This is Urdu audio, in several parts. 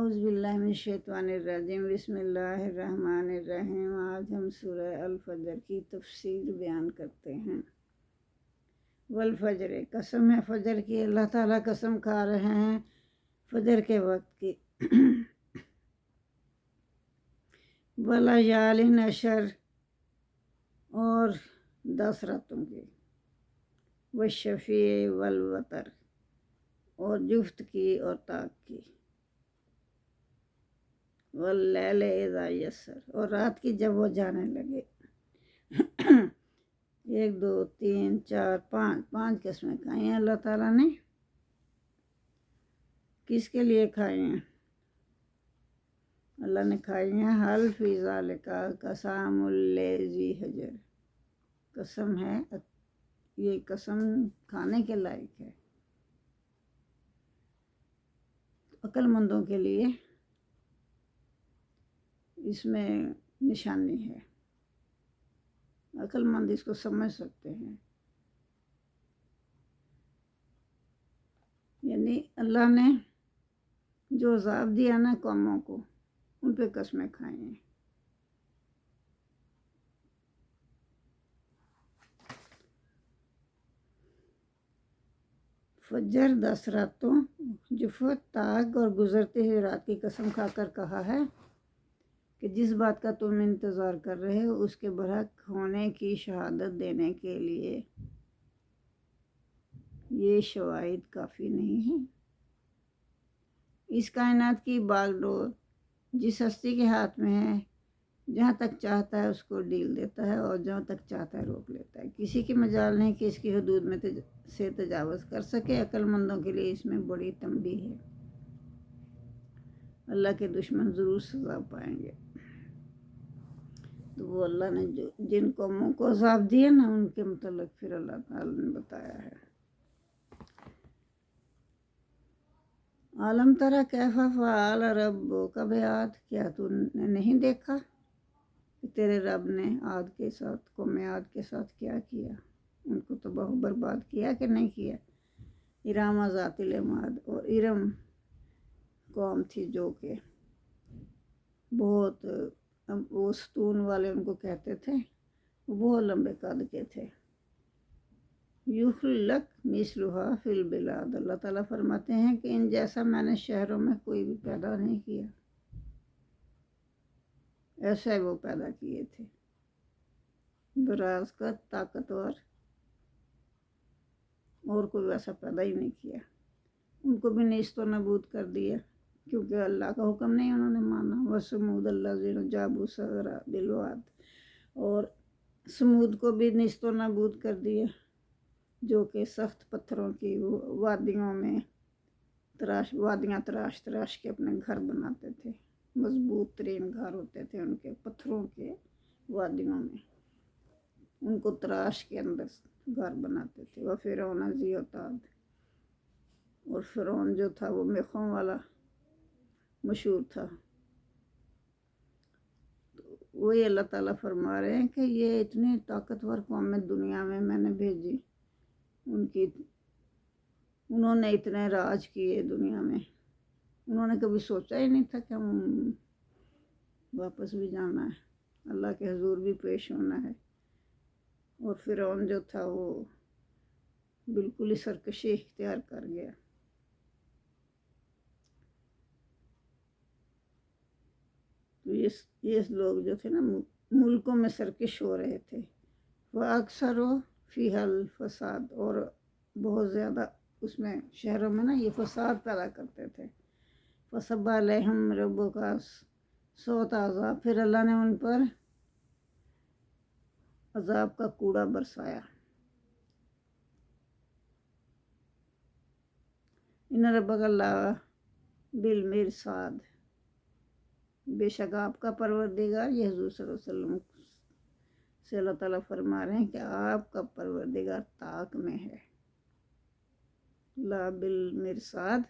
اعوذ باللہ من الشیطان الرجیم بسم اللہ الرحمن الرحیم۔ آج ہم سورہ الفجر کی تفسیر بیان کرتے ہیں۔ والفجر، قسم ہے فجر کی، اللہ تعالیٰ قسم کھا رہے ہیں فجر کے وقت کی۔ ولیال عشر، اور 10 راتوں کی۔ والشفیع والوتر، اور جفت کی اور طاق کی۔ واللیل اذا یسر، اور رات کی جب وہ جانے لگے۔ 1 2 3 4 5 قسمیں کھائی ہیں اللہ تعالیٰ نے۔ کس کے لیے کھائی ہیں؟ اللہ نے کھائی ہیں حل فی ذالک قسم الذی حجر، قسم ہے یہ قسم کھانے کے لائق ہے، عقل مندوں کے لیے اس میں نشانی ہے، عقل مند اس کو سمجھ سکتے ہیں۔ یعنی اللہ نے جو عذاب دیا نا قوموں کو، ان پہ قسمیں کھائی ہیں۔ فجر 10 راتوں، جفت، طاق اور گزرتے ہوئے رات کی قسم کھا کر کہا ہے کہ جس بات کا تم انتظار کر رہے ہو اس کے برحق ہونے کی شہادت دینے کے لیے یہ شواہد کافی نہیں ہیں۔ اس کائنات کی باغ ڈور جس ہستی کے ہاتھ میں ہے، جہاں تک چاہتا ہے اس کو ڈیل دیتا ہے اور جہاں تک چاہتا ہے روک لیتا ہے۔ کسی کی مجال نہیں کہ اس کی حدود میں سے تجاوز کر سکے۔ عقل مندوں کے لیے اس میں بڑی تنبیہ ہے۔ اللہ کے دشمن ضرور سزا پائیں گے۔ تو وہ اللہ نے جن قوموں کو عذاب دیا نا، ان کے متعلق پھر اللہ تعالیٰ نے بتایا ہے۔ عالم ترا کیف فعل ربک بعاد، کیا تو نے نہیں دیکھا کہ تیرے رب نے عاد کے ساتھ، قوم عاد کے ساتھ کیا کیا؟ ان کو تباہ و برباد کیا کہ نہیں کیا؟ ارم ذات العماد، اور ارم قوم تھی جو کہ بہت، وہ ستون والے ان کو کہتے تھے، وہ بہت لمبے قد کے تھے۔ یخلق مثلھا فی البلاد، اللہ تعالیٰ فرماتے ہیں کہ ان جیسا میں نے شہروں میں کوئی بھی پیدا نہیں کیا، ایسے وہ پیدا کیے تھے، دراز کا، طاقتور، اور کوئی ویسا پیدا ہی نہیں کیا۔ ان کو بھی نیست و نابود کر دیا کیونکہ اللہ کا حکم نہیں انہوں نے مانا۔ وثمود الذین جابوا الصخر بالواد، اور سمود کو بھی نیست و نابود کر دیا، جو کہ سخت پتھروں کی وادیوں میں وادیاں تراش کے اپنے گھر بناتے تھے۔ مضبوط ترین گھر ہوتے تھے ان کے، پتھروں کے وادیوں میں، ان کو تراش کے اندر گھر بناتے تھے۔ وہ فرعون ذی الاوتاد، اور فرعون جو تھا وہ میخوں والا مشہور تھا۔ وہی اللہ تعالیٰ فرما رہے ہیں کہ یہ اتنی طاقتور قوم دنیا میں نے بھیجی، انہوں نے اتنے راج کیے دنیا میں، انہوں نے کبھی سوچا ہی نہیں تھا کہ ہم واپس بھی جانا ہے، اللہ کے حضور بھی پیش ہونا ہے۔ اور فرعون جو تھا وہ بالکل ہی سرکشی اختیار کر گیا۔ تو یہ لوگ جو تھے نا، ملکوں میں سرکش ہو رہے تھے۔ وہ اکثر فیہا الفساد، اور بہت زیادہ اس میں شہروں میں نا یہ فساد پیدا کرتے تھے۔ فصب علیہم ربک سوط عذاب، پھر اللہ نے ان پر عذاب کا کوڑا برسایا۔ ان ربک اللہ بالمرصاد، بے شک آپ کا پروردگار، یہ حضور صلی اللہ علیہ وسلم سے اللہ تعالیٰ فرما رہے ہیں کہ آپ کا پروردگار طاق میں ہے۔ لا بالمرصاد،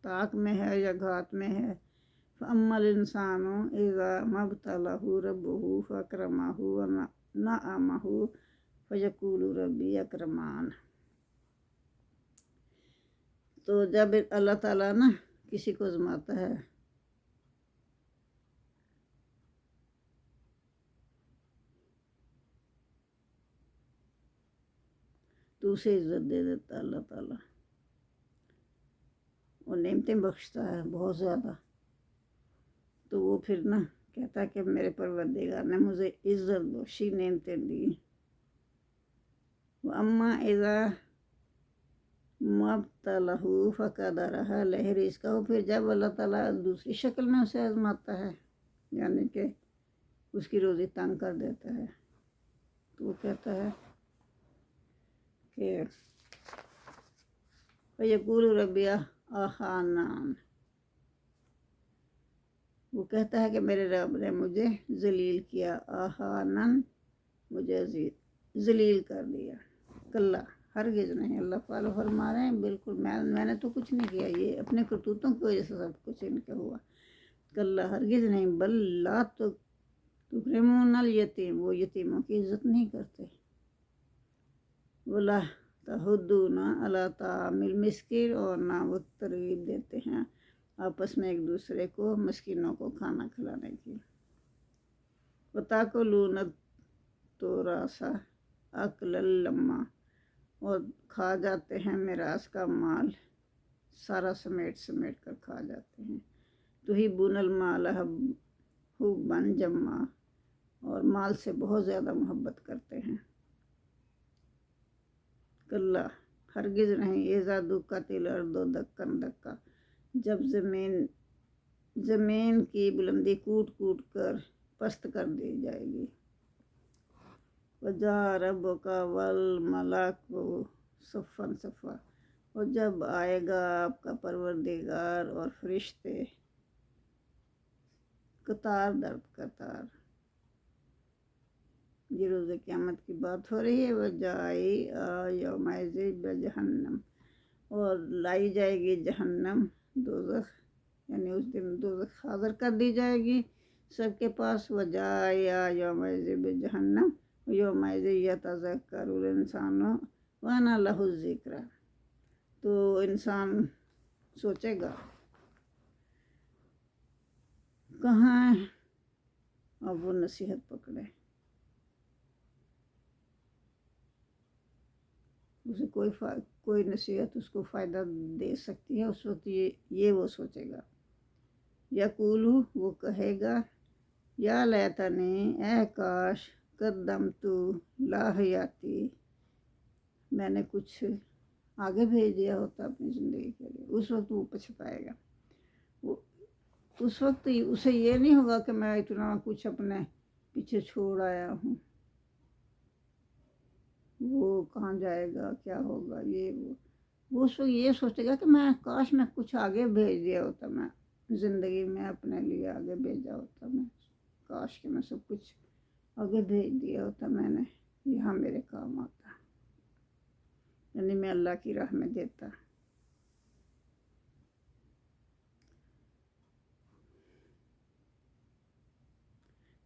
طاق میں ہے یا گھات میں ہے۔ فَأَمَّا الْإِنسَانُ إِذَا مَا ابْتَلَاهُ رَبُّهُ فَأَكْرَمَهُ وَنَعَمَهُ فَيَقُولُ رَبِّي أَكْرَمَنِ۔ تو جب اللہ تعالیٰ نا کسی کو آزماتا ہے تو اسے عزت دے دیتا اللہ تعالیٰ، اور نعمتیں بخشتا ہے بہت زیادہ. تو وہ پھر نا کہتا ہے کہ میرے پروردگار نے مجھے عزت بخشی، نعمتیں دی. وَأَمَّا إِذَا مَبْتَلَهُ فَقَدَرَ عَلَيْهِ رِزْقَهُ، پھر جب اللہ تعالیٰ دوسری شکل میں اسے آزماتا ہے، یعنی کہ اس کی روزی تنگ کر دیتا ہے، تو وہ کہتا ہے کہ فَيَقُولُ رَبِّ أَهَانَنِ، وہ کہتا ہے کہ میرے رب نے مجھے ذلیل کیا. آہانن، مجھے ذلیل کر دیا. کلا، ہرگز نہیں. اللہ تعالیٰ فرما رہے ہیں بالکل میں نے تو کچھ نہیں کیا، یہ اپنے کرتوتوں کی وجہ سے سب کچھ ان کا ہوا. کلا، ہرگز نہیں. بل لا تکرمون الیتیم، وہ یتیموں کی عزت نہیں کرتے. ولا تحضون علی طعام المسکین، اور نہ وہ ترغیب دیتے ہیں آپس میں ایک دوسرے کو مسکینوں کو کھانا کھلانے کی. وتاکلون التراث اکلا لما، اور کھا جاتے ہیں میراث کا مال سارا سمیٹ کر کھا جاتے ہیں. تحبون المال حبا جما، اور مال سے بہت زیادہ محبت کرتے ہیں. کلا، ہرگز نہیں. اذا دکت الارض دکا دکا، جب زمین کی بلندی کوٹ کر پست کر دی جائے گی. وجاء ربک والملک صفا صفا، اور جب آئے گا آپ کا پروردگار اور فرشتے قطار در قطار. یہ روز قیامت کی بات ہو رہی ہے. وجاء یومئذ بجہنم، اور لائی جائے گی جہنم، دوزخ، یعنی اس دن دوزخ حاضر کر دی جائے گی سب کے پاس. وجاء یومئذ بجہنم یومئذ یتذکر الانسان وانى لہ الذکریٰ، تو انسان سوچے گا کہاں اب وہ نصیحت پکڑے. اسے کوئی نصیحت اس کو فائدہ دے سکتی ہے اس وقت، یہ وہ سوچے گا. یقول، وہ کہے گا، یا لیتنی، اے کاش، قدمت لحیاتی، میں نے کچھ آگے بھیج دیا ہوتا اپنی زندگی کے لیے. اس وقت وہ پچھتائے گا. اس وقت اسے یہ نہیں ہوگا کہ میں اتنا کچھ اپنے پیچھے چھوڑ آیا ہوں، وہ کہاں جائے گا، کیا ہوگا، وہ اس وقت یہ سوچے گا کہ میں کاش میں کچھ آگے بھیج دیا ہوتا، میں زندگی میں اپنے لیے آگے بھیجا ہوتا، میں کاش کہ میں سب کچھ آگے بھیج دیا ہوتا، میں نے یہاں میرے کام آتا، یعنی میں اللہ کی راہ میں دیتا.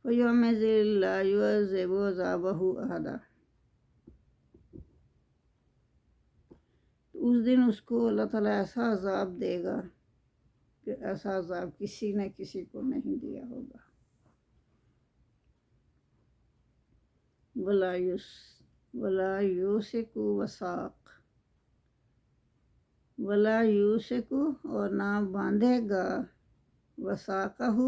وَيَوْمَئِذٍ لَا يُعَذِّبُ عَذَابَهُ أَحَدٌ، اس دن اس کو اللہ تعالیٰ ایسا عذاب دے گا کہ ایسا عذاب کسی نے کسی کو نہیں دیا ہوگا. وَلَا يُوثِقُ وَثَاقَ، وَلَا يُوثِقُ، اور نہ باندھے گا، وثاقہ،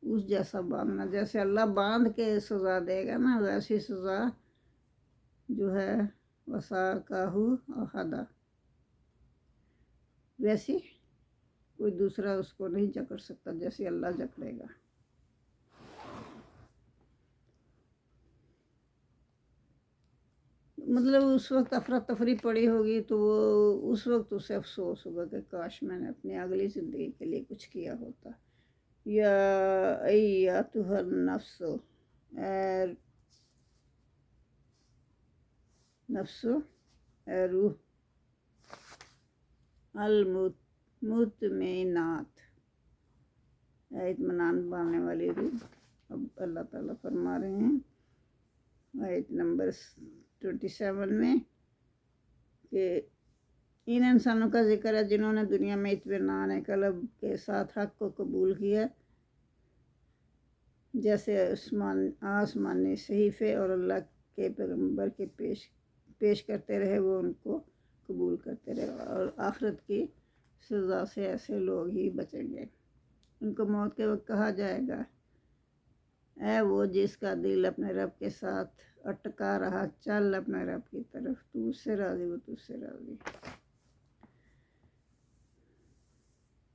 اس جیسا باندھنا، جیسے اللہ باندھ کے سزا دے گا نا، ویسی سزا جو ہے وثاقہ احدا، ویسی کوئی دوسرا اس کو نہیں جکڑ سکتا جیسے اللہ جکڑے گا. مطلب اس وقت افراتفری پڑی ہوگی تو وہ اس وقت اسے افسوس ہوگا کہ کاش میں نے اپنی اگلی زندگی کے لیے کچھ کیا ہوتا. یا ایتھا النفس، اے نفس، اے روح، المطمئنات، اے اطمینان پانے والی روح. اب اللہ تعالیٰ فرما رہے ہیں آیت نمبر 27 میں کہ ان انسانوں کا ذکر ہے جنہوں نے دنیا میں اطمینان قلب کے ساتھ حق کو قبول کیا، جیسے آسمانی صحیفے اور اللہ کے پیغمبر کے پیش کرتے رہے وہ ان کو قبول کرتے رہے، اور آخرت کی سزا سے ایسے لوگ ہی بچیں گے۔ ان کو موت کے وقت کہا جائے گا، اے وہ جس کا دل اپنے رب کے ساتھ اٹکا رہا، چل اپنے رب کی طرف، تو اس سے راضی، وہ تجھ سے راضی۔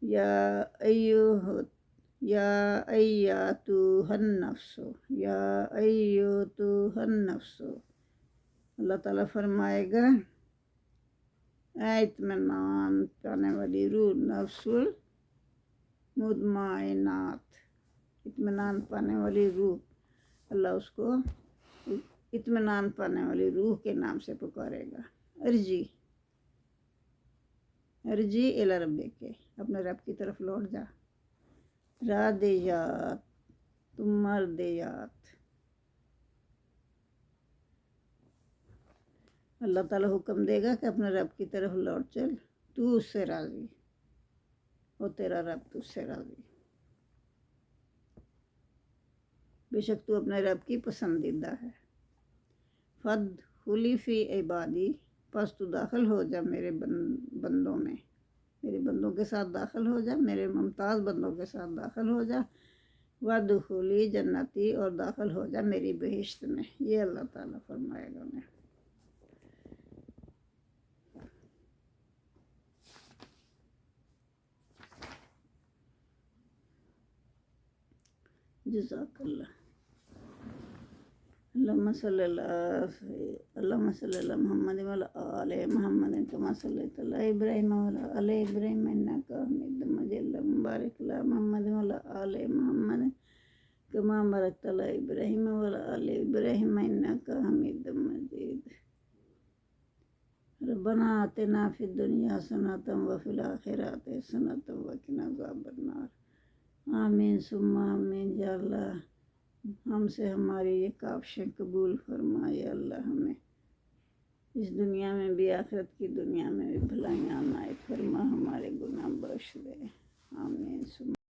یا ایتھا النفس، یا ایتھا النفس، اللہ تعالیٰ فرمائے گا اے اطمینان پانے والی روح، نفس المطمئنات، اطمینان پانے والی روح، اللہ اس کو اطمینان پانے والی روح کے نام سے پکارے گا۔ ارجی الی ربک، اپنے رب کی طرف لوٹ جا۔ راضیات، تم مرضیات، اللہ تعالیٰ حکم دے گا کہ اپنے رب کی طرف لوٹ چل، تو اس سے راضی اور تیرا رب تجھ سے راضی۔ بے شک تو اپنے رب کی پسندیدہ ہے۔ فادخلی فی عبادی، پس تو داخل ہو جا میرے بندوں میں، میرے بندوں کے ساتھ داخل ہو جا، میرے ممتاز بندوں کے ساتھ داخل ہو جا، وادخلی جنتی، اور داخل ہو جا میری بہشت میں۔ یہ اللہ تعالیٰ فرمائے گا انہیں۔ جزاک اللہ۔ اللہم صلی علی محمد وعلی آل محمد کما صلیت علی ابراہیم وعلی آل ابراہیم انک حمید مجید، اللہم بارک علی محمد وعلی آل محمد کما بارکت علی ابراہیم وعلی آل ابراہیم انک حمید مجید۔ ربنا آتنا فی الدنیا حسنۃ وفی الآخرۃ حسنۃ وقنا عذاب النار۔ آمین ثم آمین۔ یا اللہ ہم سے ہماری یہ کاوشیں قبول فرمائے، اللہ ہمیں اس دنیا میں بھی آخرت کی دنیا میں بھی بھلائیاں عنایت فرما، ہمارے گناہ بخش دے۔ آمین ثم